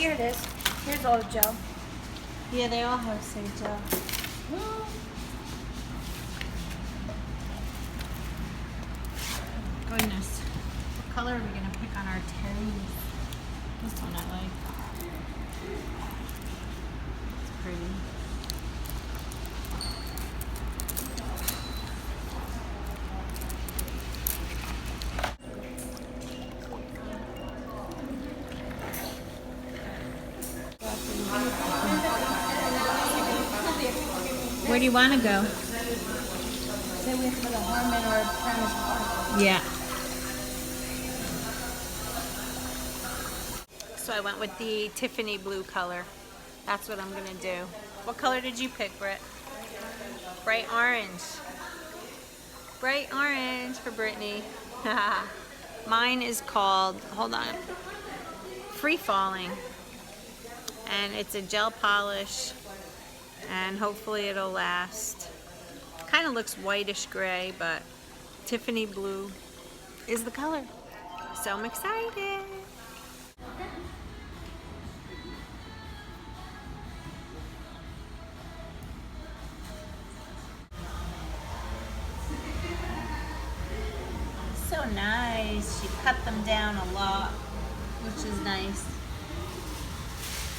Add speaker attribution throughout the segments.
Speaker 1: here it is. Here's old Joe.
Speaker 2: Yeah, they all have St. Joe. Goodness. What color are we going to pick on our toes? This one I like. It's pretty. Where do you want to go?
Speaker 1: Say we have to go to Harmon or Promise Park.
Speaker 2: Yeah. So I went with the Tiffany blue color. That's what I'm gonna do. What color did you pick, Britt? Bright orange. Bright orange for Brittany. Mine is called, hold on, Free Falling. And it's a gel polish. And hopefully it'll last. Kind of looks whitish gray, but Tiffany blue is the color. So I'm excited. So nice. She cut them down a lot, which is nice.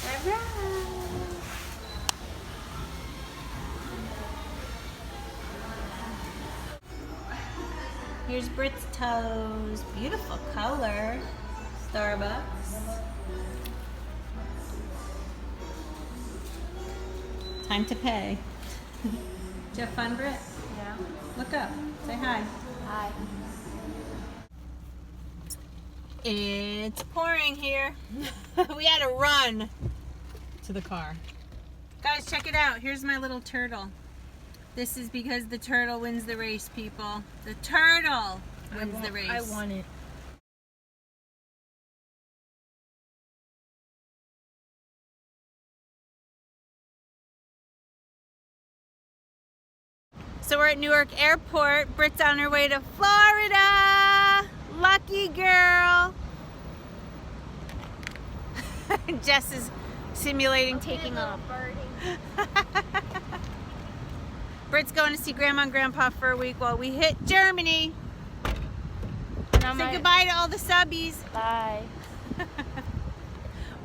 Speaker 2: All right. Here's Britt's toes. Beautiful color. Starbucks. Time to pay. Did you have fun, Britt?
Speaker 1: Yeah.
Speaker 2: Look up. Say hi.
Speaker 1: Hi.
Speaker 2: It's pouring here. We had to run to the car. Guys, check it out. Here's my little turtle. This is because the turtle wins the race, people. The turtle wins the race.
Speaker 1: I won it.
Speaker 2: So we're at Newark Airport. Britt's on her way to Florida. Lucky girl. Jess is simulating taking off. Britt's going to see Grandma and Grandpa for a week while we hit Germany. Say goodbye to all the subbies.
Speaker 1: Bye.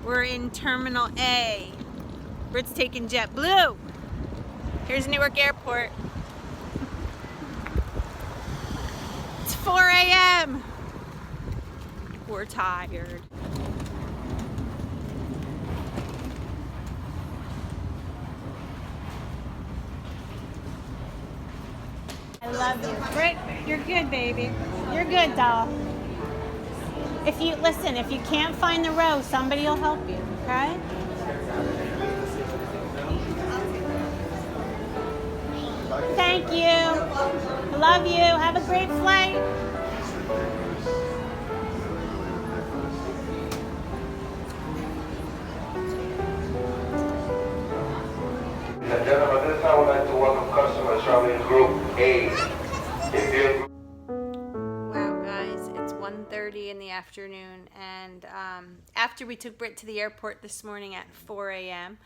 Speaker 2: We're in Terminal A. Britt's taking JetBlue. Here's Newark Airport. It's 4 a.m. We're tired. I love you. Britt, you're good, baby. You're good, doll. If you can't find the row, somebody will help you, okay? Thank you. I love you. Have a great flight.
Speaker 3: Ladies and gentlemen, this time I would like to welcome customers traveling Group A.
Speaker 2: Wow, guys, it's 1:30 in the afternoon, and after we took Britt to the airport this morning at 4 a.m.,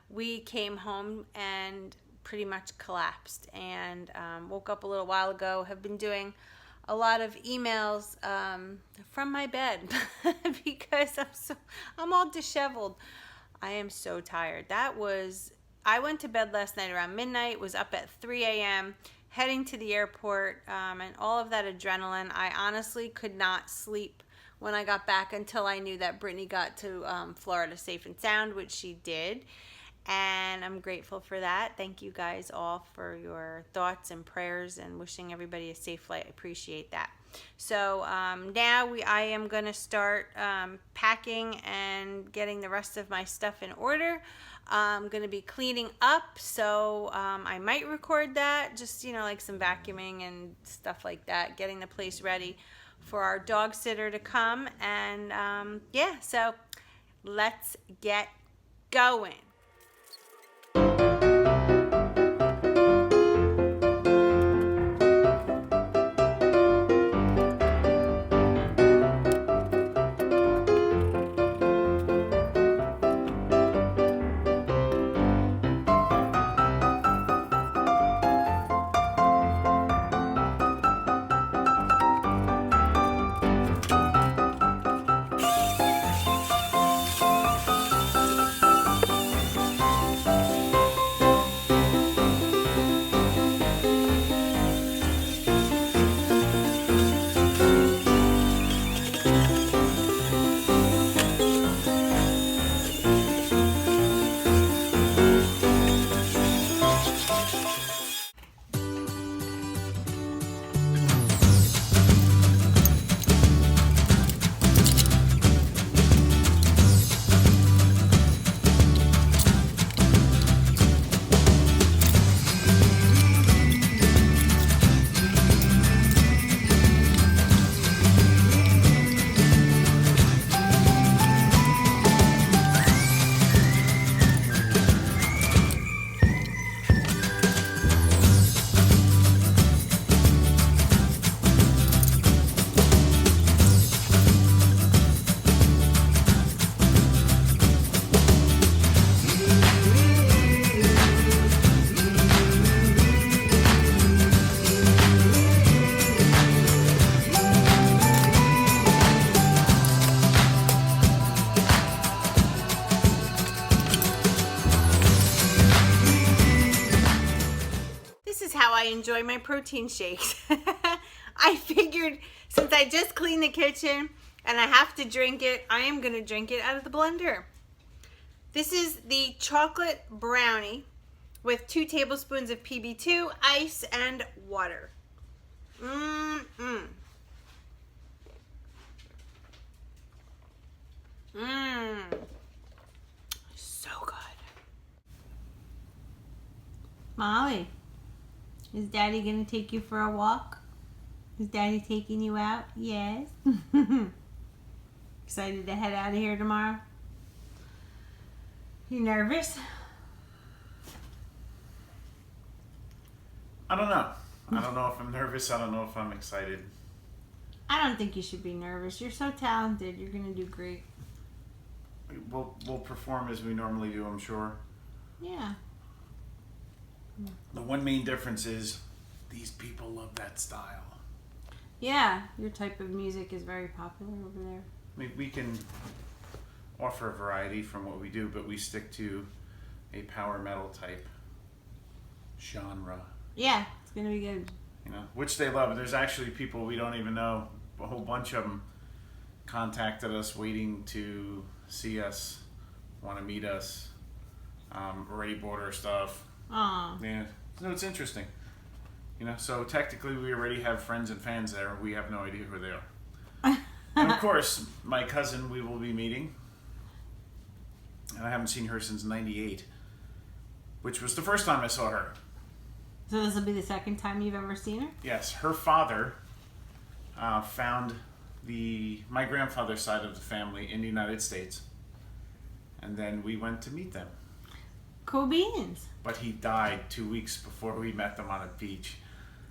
Speaker 2: we came home and pretty much collapsed, and woke up a little while ago. Have been doing a lot of emails from my bed because I'm all disheveled. I am so tired. I went to bed last night around midnight, was up at 3 a.m., heading to the airport, and all of that adrenaline. I honestly could not sleep when I got back until I knew that Brittany got to Florida safe and sound, which she did. And I'm grateful for that. Thank you guys all for your thoughts and prayers and wishing everybody a safe flight. I appreciate that. So now I am going to start packing and getting the rest of my stuff in order. I'm going to be cleaning up, so I might record that, just, like some vacuuming and stuff like that, getting the place ready for our dog sitter to come. And yeah, so let's get going. enjoy my protein shakes. I figured since I just cleaned the kitchen and I have to drink it, I am going to drink it out of the blender. This is the chocolate brownie with 2 tablespoons of PB2, ice, and water. So good. Molly, is Daddy gonna take you for a walk? Is Daddy taking you out? Yes. Excited to head out of here tomorrow? You nervous?
Speaker 4: I don't know. I don't know if I'm nervous. I don't know if I'm excited.
Speaker 2: I don't think you should be nervous. You're so talented. You're gonna do great.
Speaker 4: We'll perform as we normally do, I'm sure.
Speaker 2: Yeah.
Speaker 4: The one main difference is these people love that style.
Speaker 2: Yeah, your type of music is very popular over there.
Speaker 4: I mean, we can offer a variety from what we do, but we stick to a power metal type genre.
Speaker 2: Yeah, it's gonna be good.
Speaker 4: You know, which they love. There's actually people we don't even know. A whole bunch of them contacted us waiting to see us, want to meet us, already bought our stuff.
Speaker 2: Aw.
Speaker 4: Yeah, so it's interesting. You know, so technically we already have friends and fans there. We have no idea who they are. And of course, my cousin we will be meeting. And I haven't seen her since '98, which was the first time I saw her.
Speaker 2: So this will be the second time you've ever seen her?
Speaker 4: Yes, her father found my grandfather's side of the family in the United States. And then we went to meet them.
Speaker 2: Cool beans.
Speaker 4: But he died 2 weeks before we met them on a beach.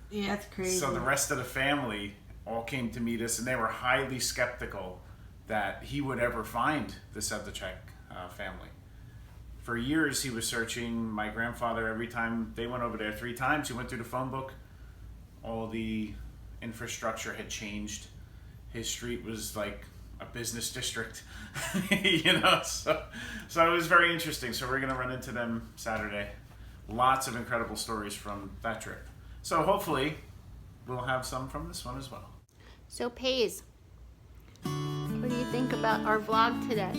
Speaker 2: Yeah, that's crazy.
Speaker 4: So the rest of the family all came to meet us, and they were highly skeptical that he would ever find the Sedlacek family. For years, he was searching. My grandfather, every time they went over there 3 times, he went through the phone book. All the infrastructure had changed. His street was like a business district, you know, so it was very interesting. So we're going to run into them Saturday. Lots of incredible stories from that trip. So hopefully we'll have some from this one as well.
Speaker 2: So Paige, what do you think about our vlog today?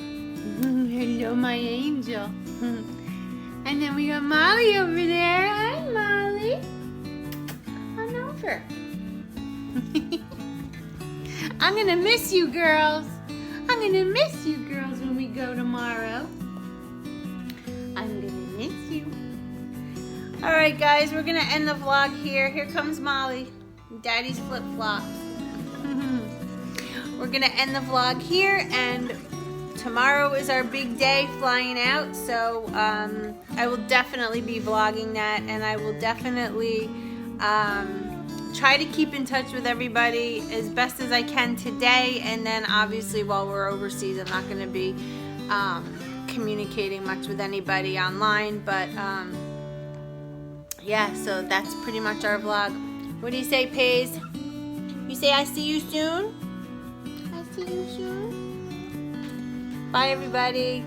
Speaker 2: Hello, my angel. And then we got Molly over there. Hi, Molly. Come on over. I'm gonna miss you girls. I'm gonna miss you girls when we go tomorrow. I'm gonna miss you. All right, guys, we're gonna end the vlog here. Here comes Molly. Daddy's flip-flops. We're gonna end the vlog here, and tomorrow is our big day flying out, so I will definitely be vlogging that, and I will definitely try to keep in touch with everybody as best as I can today, and then obviously while we're overseas I'm not going to be communicating much with anybody online, but yeah, so that's pretty much our vlog. What do you say, Paige? You say I see you soon? I see you soon? Bye, everybody.